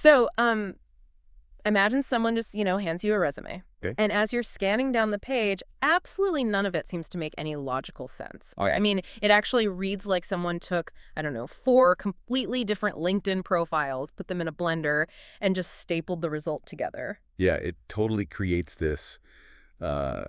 So, imagine someone just, hands you a resume. Okay. And as you're scanning down the page, absolutely none of it seems to make any logical sense. Oh, yeah. I mean, it actually reads like someone took, I don't know, 4 completely different LinkedIn profiles, put them in a blender, and just stapled the result together. Yeah, it totally creates this uh,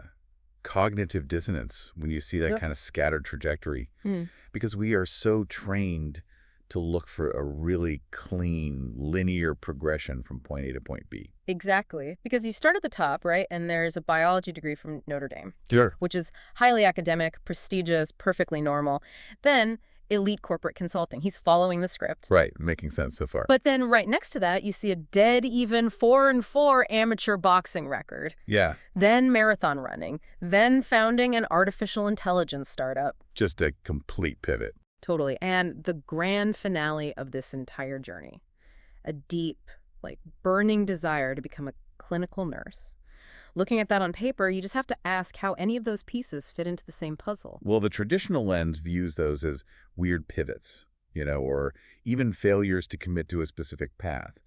cognitive dissonance when you see that Yep. kind of scattered trajectory, Hmm. because we are so trained to look for a really clean, linear progression from point A to point B. Exactly. Because you start at the top, right? And there's a biology degree from Notre Dame, Sure. which is highly academic, prestigious, perfectly normal. Then elite corporate consulting. He's following the script. Right, making sense so far. But then right next to that, you see a dead even 4-4 amateur boxing record. Yeah, Then marathon running. Then founding an artificial intelligence startup. just a complete pivot. Totally. And the grand finale of this entire journey, a deep, burning desire to become a clinical nurse. Looking at that on paper, you just have to ask how any of those pieces fit into the same puzzle. Well, the traditional lens views those as weird pivots, or even failures to commit to a specific path.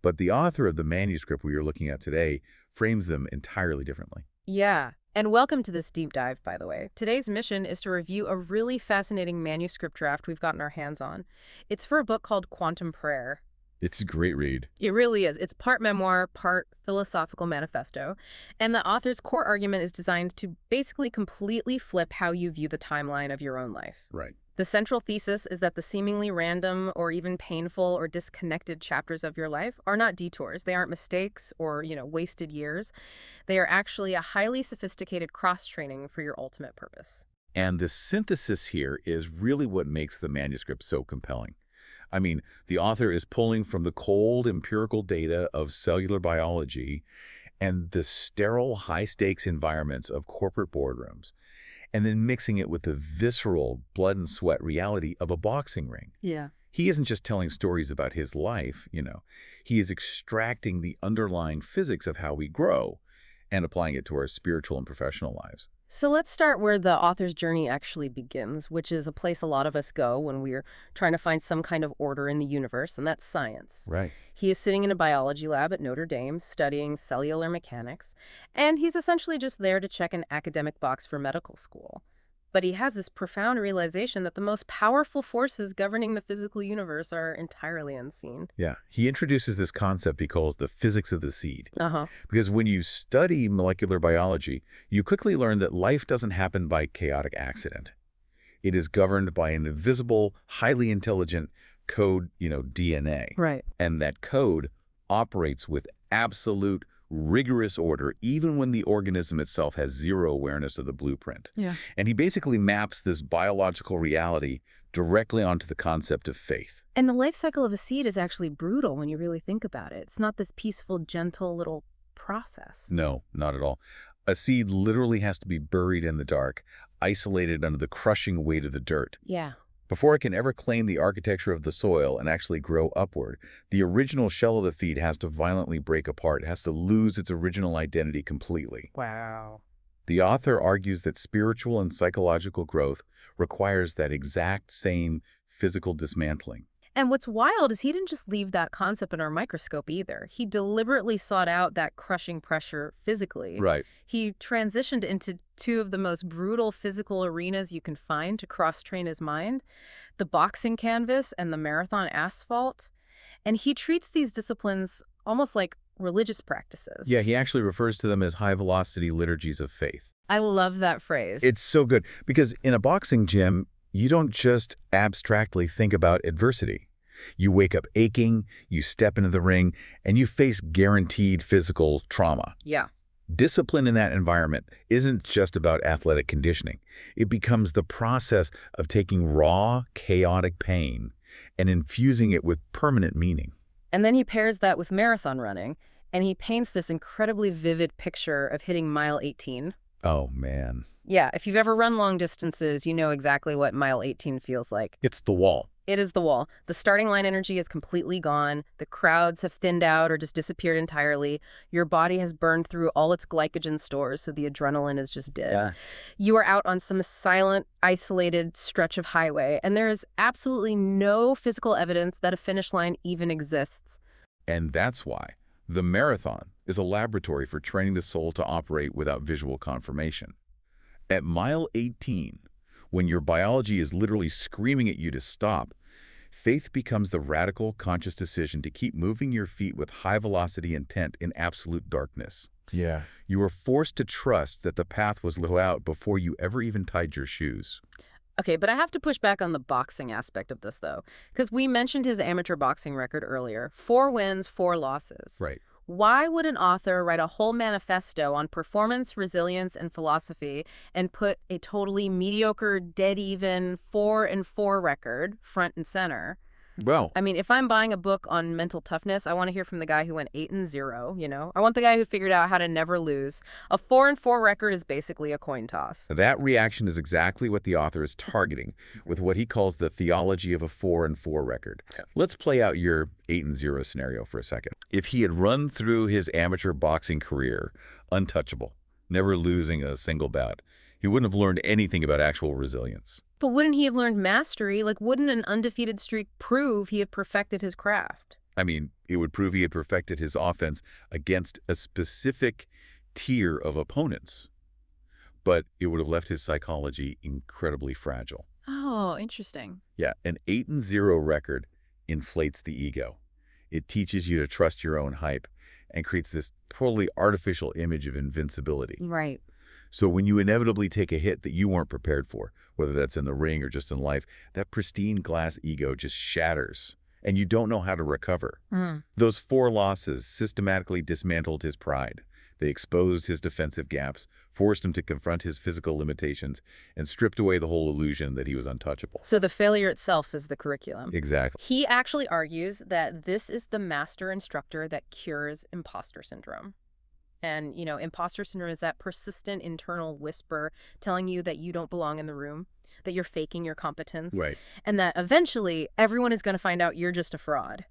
But the author of the manuscript we are looking at today frames them entirely differently. Yeah. And welcome to this deep dive, by the way. Today's mission is to review a really fascinating manuscript draft we've gotten our hands on. It's for a book called Quantum Prayer. It's a great read. It really is. It's part memoir, part philosophical manifesto. And the author's core argument is designed to basically completely flip how you view the timeline of your own life. Right. The central thesis is that the seemingly random or even painful or disconnected chapters of your life are not detours. They aren't mistakes or, wasted years. They are actually a highly sophisticated cross-training for your ultimate purpose. And the synthesis here is really what makes the manuscript so compelling. I mean, the author is pulling from the cold empirical data of cellular biology and the sterile high-stakes environments of corporate boardrooms, and then mixing it with the visceral blood and sweat reality of a boxing ring. Yeah. He isn't just telling stories about his life, He is extracting the underlying physics of how we grow and applying it to our spiritual and professional lives. So let's start where the author's journey actually begins, which is a place a lot of us go when we're trying to find some kind of order in the universe, and that's science. Right. He is sitting in a biology lab at Notre Dame studying cellular mechanics, and he's essentially just there to check an academic box for medical school. But he has this profound realization that the most powerful forces governing the physical universe are entirely unseen. Yeah. He introduces this concept he calls the physics of the seed. Uh-huh. Because when you study molecular biology, you quickly learn that life doesn't happen by chaotic accident. It is governed by an invisible, highly intelligent code, DNA. Right. And that code operates with absolute rigorous order, even when the organism itself has zero awareness of the blueprint. Yeah. And he basically maps this biological reality directly onto the concept of faith. And the life cycle of a seed is actually brutal when you really think about it. It's not this peaceful, gentle little process. No, not at all. A seed literally has to be buried in the dark, isolated under the crushing weight of the dirt. Yeah. Before it can ever claim the architecture of the soil and actually grow upward, the original shell of the seed has to violently break apart. It has to lose its original identity completely. Wow. The author argues that spiritual and psychological growth requires that exact same physical dismantling. And what's wild is he didn't just leave that concept in our microscope either. He deliberately sought out that crushing pressure physically. Right. He transitioned into 2 of the most brutal physical arenas you can find to cross-train his mind, the boxing canvas and the marathon asphalt. And he treats these disciplines almost like religious practices. Yeah, he actually refers to them as high-velocity liturgies of faith. I love that phrase. It's so good because in a boxing gym, you don't just abstractly think about adversity. You wake up aching, you step into the ring, and you face guaranteed physical trauma. Yeah. Discipline in that environment isn't just about athletic conditioning. It becomes the process of taking raw, chaotic pain and infusing it with permanent meaning. And then he pairs that with marathon running, and he paints this incredibly vivid picture of hitting mile 18. Oh, man. Yeah, if you've ever run long distances, you know exactly what mile 18 feels like. It's the wall. It is the wall. The starting line energy is completely gone. The crowds have thinned out or just disappeared entirely. Your body has burned through all its glycogen stores, so the adrenaline is just dead. Yeah. You are out on some silent, isolated stretch of highway, and there is absolutely no physical evidence that a finish line even exists. And that's why the marathon is a laboratory for training the soul to operate without visual confirmation. At mile 18, when your biology is literally screaming at you to stop, faith becomes the radical, conscious decision to keep moving your feet with high-velocity intent in absolute darkness. Yeah. You are forced to trust that the path was laid out before you ever even tied your shoes. Okay, but I have to push back on the boxing aspect of this, though, because we mentioned his amateur boxing record earlier. 4 wins, 4 losses. Right. Why would an author write a whole manifesto on performance, resilience, and philosophy and put a totally mediocre, dead-even 4-4 record front and center? Well, I mean, if I'm buying a book on mental toughness, I want to hear from the guy who went 8-0, you know? I want the guy who figured out how to never lose. A 4-4 record is basically a coin toss. that reaction is exactly what the author is targeting with what he calls the theology of a 4-4 record. Yeah. Let's play out your 8-0 scenario for a second. If he had run through his amateur boxing career untouchable, never losing a single bout, he wouldn't have learned anything about actual resilience. But wouldn't he have learned mastery? Like, wouldn't an undefeated streak prove he had perfected his craft? I mean, it would prove he had perfected his offense against a specific tier of opponents, but it would have left his psychology incredibly fragile. Oh, interesting. Yeah, an 8-0 record inflates the ego. It teaches you to trust your own hype and creates this totally artificial image of invincibility. Right. So when you inevitably take a hit that you weren't prepared for, whether that's in the ring or just in life, that pristine glass ego just shatters, and you don't know how to recover. Those 4 losses systematically dismantled his pride. They exposed his defensive gaps, forced him to confront his physical limitations, and stripped away the whole illusion that he was untouchable. So the failure itself is the curriculum. Exactly. He actually argues that this is the master instructor that cures imposter syndrome. And, you know, imposter syndrome is that persistent internal whisper telling you that you don't belong in the room, that you're faking your competence, Right. and that eventually everyone is going to find out you're just a fraud.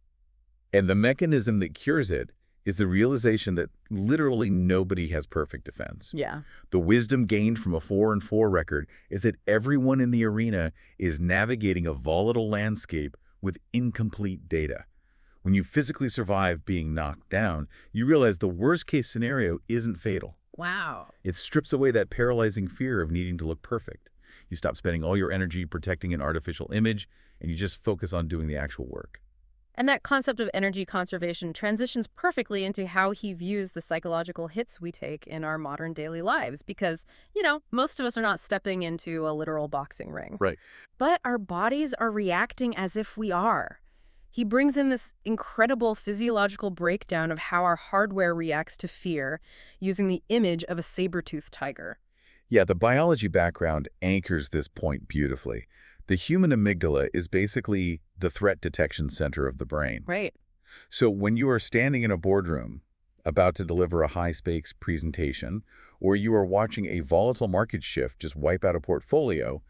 And the mechanism that cures it is the realization that literally nobody has perfect defense. Yeah. The wisdom gained from a 4-4 record is that everyone in the arena is navigating a volatile landscape with incomplete data. When you physically survive being knocked down, you realize the worst-case scenario isn't fatal. Wow. It strips away that paralyzing fear of needing to look perfect. You stop spending all your energy protecting an artificial image, and you just focus on doing the actual work. And that concept of energy conservation transitions perfectly into how he views the psychological hits we take in our modern daily lives because, you know, most of us are not stepping into a literal boxing ring. Right. But our bodies are reacting as if we are. He brings in this incredible physiological breakdown of how our hardware reacts to fear using the image of a saber-toothed tiger. Yeah, the biology background anchors this point beautifully. The human amygdala is basically the threat detection center of the brain. Right. So when you are standing in a boardroom about to deliver a high-stakes presentation, or you are watching a volatile market shift just wipe out a portfolio,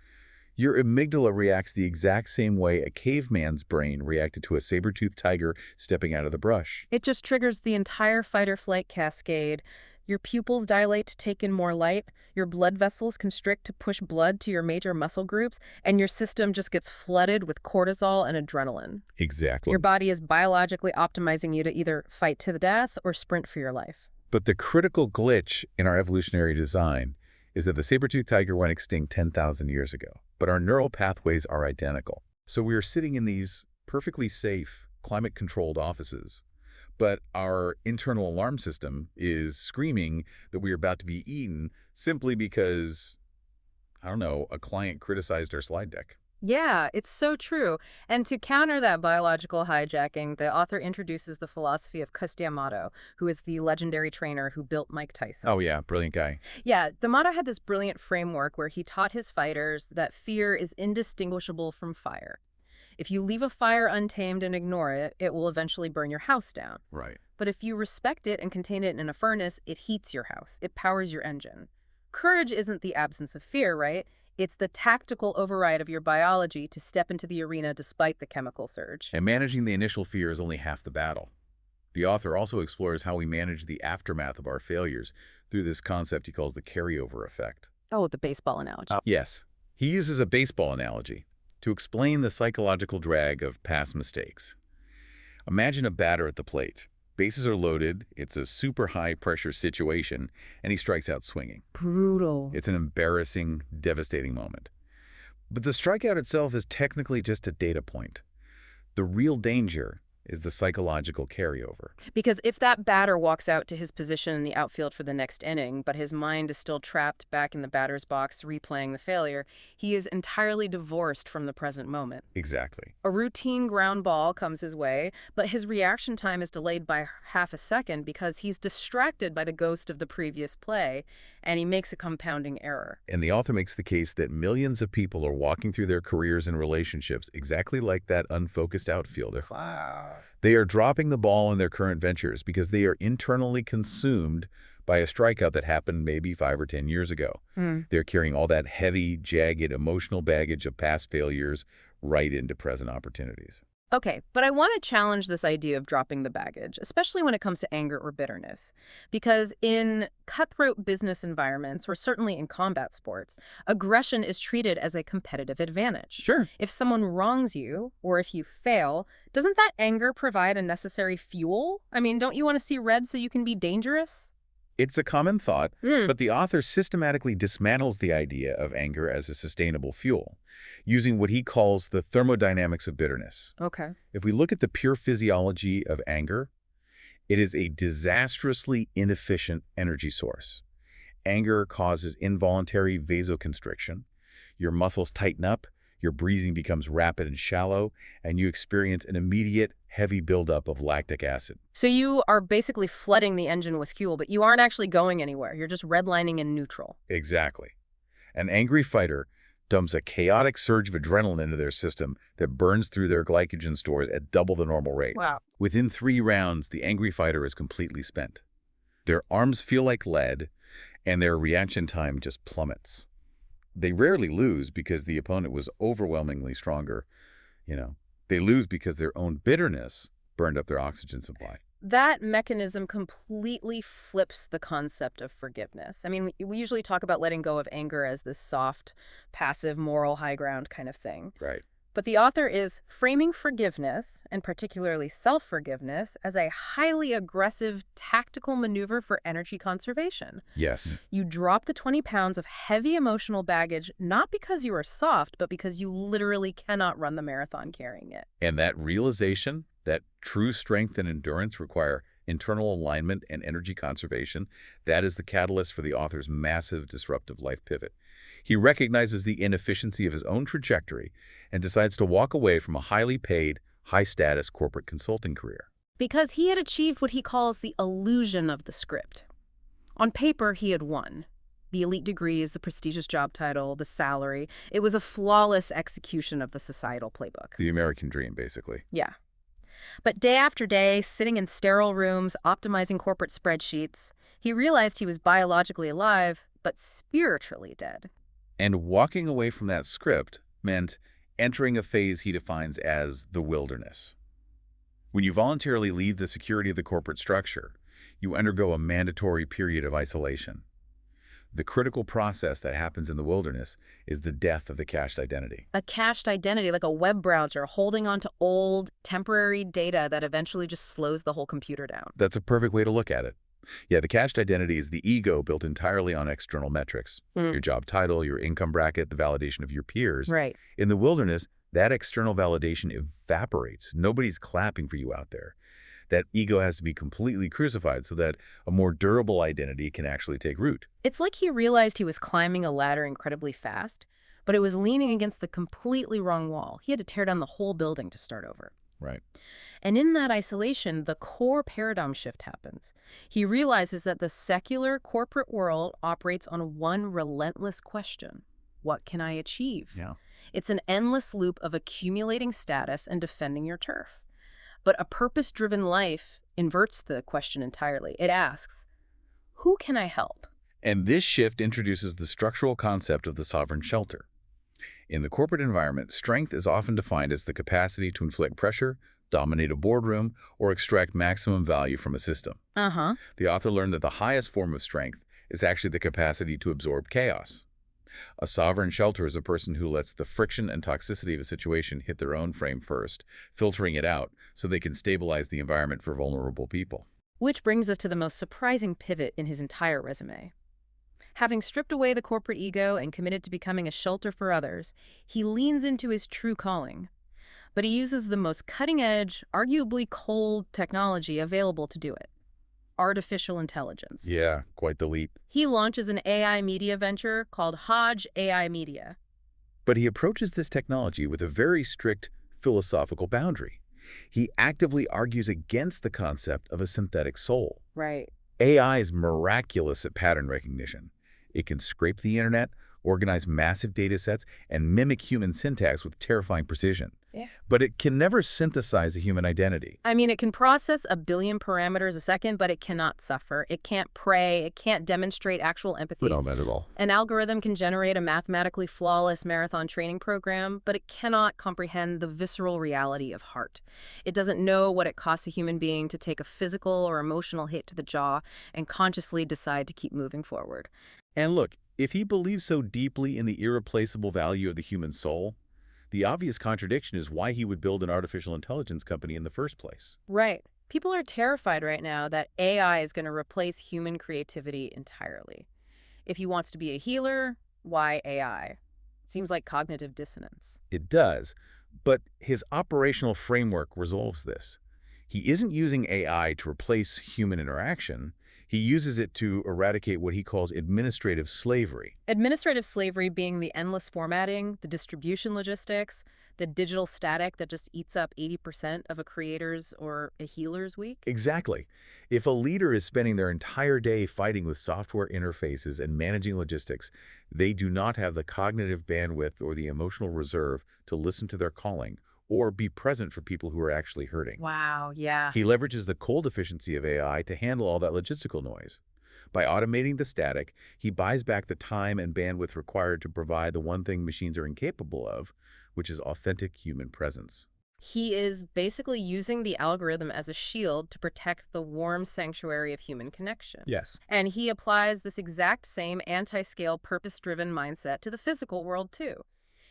your amygdala reacts the exact same way a caveman's brain reacted to a saber-toothed tiger stepping out of the brush. It just triggers the entire fight-or-flight cascade. Your pupils dilate to take in more light, your blood vessels constrict to push blood to your major muscle groups, and your system just gets flooded with cortisol and adrenaline. Exactly. Your body is biologically optimizing you to either fight to the death or sprint for your life. But the critical glitch in our evolutionary design is that the saber-toothed tiger went extinct 10,000 years ago, but our neural pathways are identical. So we are sitting in these perfectly safe, climate-controlled offices, but our internal alarm system is screaming that we are about to be eaten simply because, I don't know, a client criticized our slide deck. Yeah, it's so true. And to counter that biological hijacking, the author introduces the philosophy of Yamato, who is the legendary trainer who built Mike Tyson. Oh yeah, brilliant guy. Yeah, D'Amato had this brilliant framework where he taught his fighters that fear is indistinguishable from fire. If you leave a fire untamed and ignore it, it will eventually burn your house down. Right. But if you respect it and contain it in a furnace, it heats your house. It powers your engine. Courage isn't the absence of fear, right? It's the tactical override of your biology to step into the arena despite the chemical surge. And managing the initial fear is only half the battle. The author also explores how we manage the aftermath of our failures through this concept he calls the carryover effect. Oh, the baseball analogy. Yes, he uses a baseball analogy to explain the psychological drag of past mistakes. Imagine a batter at the plate. Bases are loaded, it's a super high-pressure situation, and he strikes out swinging. Brutal. It's an embarrassing, devastating moment. But the strikeout itself is technically just a data point. The real danger is the psychological carryover. Because if that batter walks out to his position in the outfield for the next inning, but his mind is still trapped back in the batter's box replaying the failure, he is entirely divorced from the present moment. Exactly. A routine ground ball comes his way, but his reaction time is delayed by half a second because he's distracted by the ghost of the previous play, and he makes a compounding error. And the author makes the case that millions of people are walking through their careers and relationships exactly like that unfocused outfielder. Wow. They are dropping the ball in their current ventures because they are internally consumed by a strikeout that happened maybe 5 or 10 years ago. They're carrying all that heavy, jagged, emotional baggage of past failures right into present opportunities. Okay, but I want to challenge this idea of dropping the baggage, especially when it comes to anger or bitterness. Because in cutthroat business environments, or certainly in combat sports, aggression is treated as a competitive advantage. Sure. If someone wrongs you, or if you fail, doesn't that anger provide a necessary fuel? I mean, don't you want to see red so you can be dangerous? It's a common thought, but the author systematically dismantles the idea of anger as a sustainable fuel, using what he calls the thermodynamics of bitterness. Okay. If we look at the pure physiology of anger, it is a disastrously inefficient energy source. Anger causes involuntary vasoconstriction. Your muscles tighten up, your breathing becomes rapid and shallow, and you experience an immediate, heavy buildup of lactic acid. So you are basically flooding the engine with fuel, but you aren't actually going anywhere. You're just redlining in neutral. Exactly. An angry fighter dumps a chaotic surge of adrenaline into their system that burns through their glycogen stores at double the normal rate. Wow. Within 3 rounds, the angry fighter is completely spent. Their arms feel like lead, and their reaction time just plummets. They rarely lose because the opponent was overwhelmingly stronger. They lose because their own bitterness burned up their oxygen supply. That mechanism completely flips the concept of forgiveness. I mean, we usually talk about letting go of anger as this soft, passive, moral high ground kind of thing. Right. But the author is framing forgiveness, and particularly self-forgiveness, as a highly aggressive tactical maneuver for energy conservation. Yes. You drop the 20 pounds of heavy emotional baggage not because you are soft, but because you literally cannot run the marathon carrying it. And that realization that true strength and endurance require internal alignment and energy conservation, that is the catalyst for the author's massive disruptive life pivot. He recognizes the inefficiency of his own trajectory and decides to walk away from a highly paid, high-status corporate consulting career. Because he had achieved what he calls the illusion of the script. On paper, he had won. The elite degrees, the prestigious job title, the salary. It was a flawless execution of the societal playbook. The American dream, basically. Yeah. But day after day, sitting in sterile rooms, optimizing corporate spreadsheets, he realized he was biologically alive, but spiritually dead. And walking away from that script meant entering a phase he defines as the wilderness. When you voluntarily leave the security of the corporate structure, you undergo a mandatory period of isolation. The critical process that happens in the wilderness is the death of the cached identity. A cached identity, like a web browser, holding on to old, temporary data that eventually just slows the whole computer down. That's a perfect way to look at it. Yeah, the cached identity is the ego built entirely on external metrics. Your job title, your income bracket, the validation of your peers. Right. In the wilderness, that external validation evaporates. Nobody's clapping for you out there. That ego has to be completely crucified so that a more durable identity can actually take root. It's like he realized he was climbing a ladder incredibly fast, but it was leaning against the completely wrong wall. He had to tear down the whole building to start over. Right. And in that isolation, the core paradigm shift happens. He realizes that the secular corporate world operates on one relentless question. What can I achieve? Yeah. It's an endless loop of accumulating status and defending your turf. But a purpose-driven life inverts the question entirely. It asks, who can I help? And this shift introduces the structural concept of the sovereign shelter. In the corporate environment, strength is often defined as the capacity to inflict pressure, dominate a boardroom, or extract maximum value from a system. The author learned that the highest form of strength is actually the capacity to absorb chaos. A sovereign shelter is a person who lets the friction and toxicity of a situation hit their own frame first, filtering it out so they can stabilize the environment for vulnerable people. Which brings us to the most surprising pivot in his entire resume. Having stripped away the corporate ego and committed to becoming a shelter for others, he leans into his true calling. But he uses the most cutting-edge, arguably cold technology available to do it: artificial intelligence. Yeah, quite the leap. He launches an AI media venture called Hodge AI Media. But he approaches this technology with a very strict philosophical boundary. He actively argues against the concept of a synthetic soul. Right. AI is miraculous at pattern recognition. It can scrape the internet, organize massive data sets, and mimic human syntax with terrifying precision. Yeah. But it can never synthesize a human identity. I mean, it can process a billion parameters a second, but it cannot suffer. It can't pray. It can't demonstrate actual empathy. No, not at all. An algorithm can generate a mathematically flawless marathon training program, but it cannot comprehend the visceral reality of heart. It doesn't know what it costs a human being to take a physical or emotional hit to the jaw and consciously decide to keep moving forward. And look, if he believes so deeply in the irreplaceable value of the human soul, the obvious contradiction is why he would build an artificial intelligence company in the first place. Right. People are terrified right now that AI is going to replace human creativity entirely. If he wants to be a healer, why AI? Seems like cognitive dissonance. It does, but his operational framework resolves this. He isn't using AI to replace human interaction. He uses it to eradicate what he calls administrative slavery. Administrative slavery being the endless formatting, the distribution logistics, the digital static that just eats up 80% of a creator's or a healer's week. Exactly. If a leader is spending their entire day fighting with software interfaces and managing logistics, they do not have the cognitive bandwidth or the emotional reserve to listen to their calling or be present for people who are actually hurting. Wow, yeah. He leverages the cold efficiency of AI to handle all that logistical noise. By automating the static, he buys back the time and bandwidth required to provide the one thing machines are incapable of, which is authentic human presence. He is basically using the algorithm as a shield to protect the warm sanctuary of human connection. Yes. And he applies this exact same anti-scale, purpose-driven mindset to the physical world, too.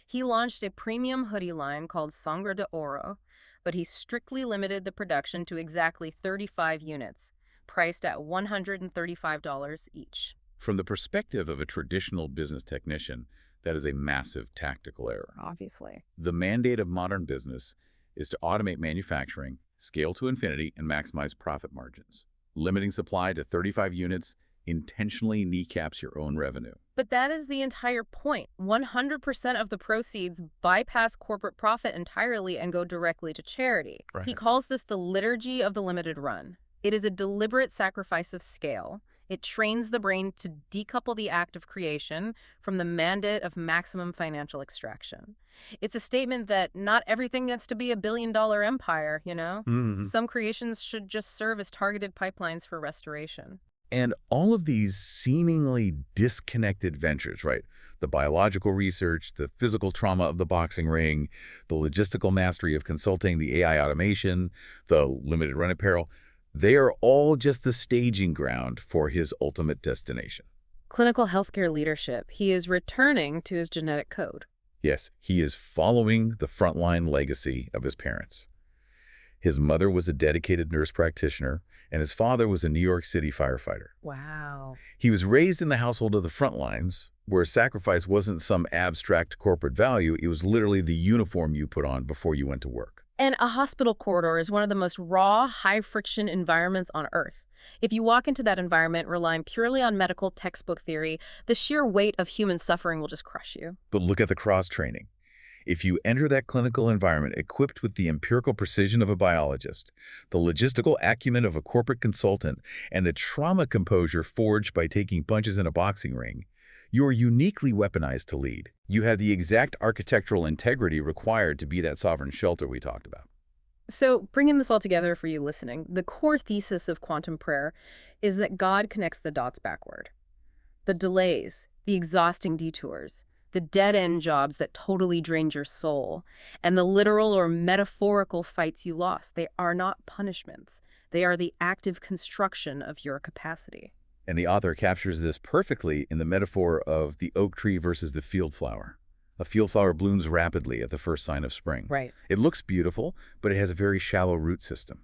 He launched a premium hoodie line called Sangre de Oro, but he strictly limited the production to exactly 35 units, priced at $135 each. From the perspective of a traditional business technician, that is a massive tactical error. Obviously. The mandate of modern business is to automate manufacturing, scale to infinity, and maximize profit margins. Limiting supply to 35 units intentionally kneecaps your own revenue. But that is the entire point. 100% of the proceeds bypass corporate profit entirely and go directly to charity. Right. He calls this the liturgy of the limited run. It is a deliberate sacrifice of scale. It trains the brain to decouple the act of creation from the mandate of maximum financial extraction. It's a statement that not everything gets to be a billion-dollar empire, you know? Some creations should just serve as targeted pipelines for restoration. And all of these seemingly disconnected ventures, right? The biological research, the physical trauma of the boxing ring, the logistical mastery of consulting, the AI automation, the limited run apparel, they are all just the staging ground for his ultimate destination. Clinical healthcare leadership. He is returning to his genetic code. Yes, he is following the frontline legacy of his parents. His mother was a dedicated nurse practitioner, and his father was a New York City firefighter. Wow. He was raised in the household of the front lines, where sacrifice wasn't some abstract corporate value. It was literally the uniform you put on before you went to work. And a hospital corridor is one of the most raw, high-friction environments on Earth. If you walk into that environment relying purely on medical textbook theory, the sheer weight of human suffering will just crush you. But look at the cross-training. If you enter that clinical environment equipped with the empirical precision of a biologist, the logistical acumen of a corporate consultant, and the trauma composure forged by taking punches in a boxing ring, you are uniquely weaponized to lead. You have the exact architectural integrity required to be that sovereign shelter we talked about. So, bringing this all together for you listening, the core thesis of quantum prayer is that God connects the dots backward. The delays, the exhausting detours, the dead-end jobs that totally drained your soul, and the literal or metaphorical fights you lost, they are not punishments. They are the active construction of your capacity. And the author captures this perfectly in the metaphor of the oak tree versus the field flower. A field flower blooms rapidly at the first sign of spring. Right. It looks beautiful, but it has a very shallow root system.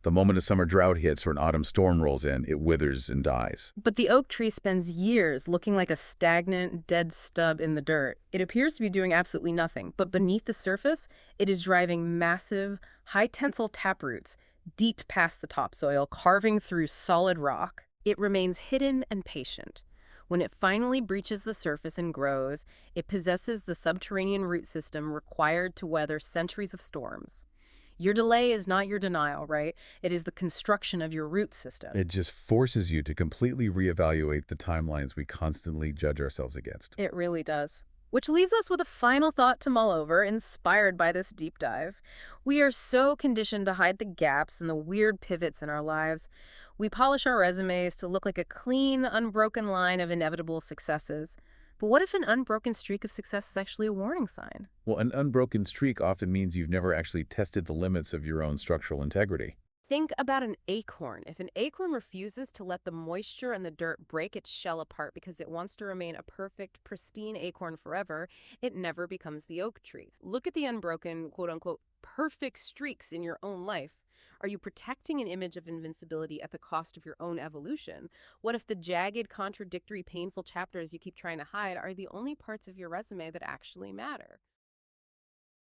The moment a summer drought hits or an autumn storm rolls in, it withers and dies. But the oak tree spends years looking like a stagnant, dead stub in the dirt. It appears to be doing absolutely nothing, but beneath the surface, it is driving massive, high-tensile taproots deep past the topsoil, carving through solid rock. It remains hidden and patient. When it finally breaches the surface and grows, it possesses the subterranean root system required to weather centuries of storms. Your delay is not your denial, right? It is the construction of your root system. It just forces you to completely reevaluate the timelines we constantly judge ourselves against. It really does. Which leaves us with a final thought to mull over, inspired by this deep dive. We are so conditioned to hide the gaps and the weird pivots in our lives. We polish our resumes to look like a clean, unbroken line of inevitable successes. But what if an unbroken streak of success is actually a warning sign? Well, an unbroken streak often means you've never actually tested the limits of your own structural integrity. Think about an acorn. If an acorn refuses to let the moisture and the dirt break its shell apart because it wants to remain a perfect, pristine acorn forever, it never becomes the oak tree. Look at the unbroken, quote unquote, perfect streaks in your own life. Are you protecting an image of invincibility at the cost of your own evolution? What if the jagged, contradictory, painful chapters you keep trying to hide are the only parts of your resume that actually matter?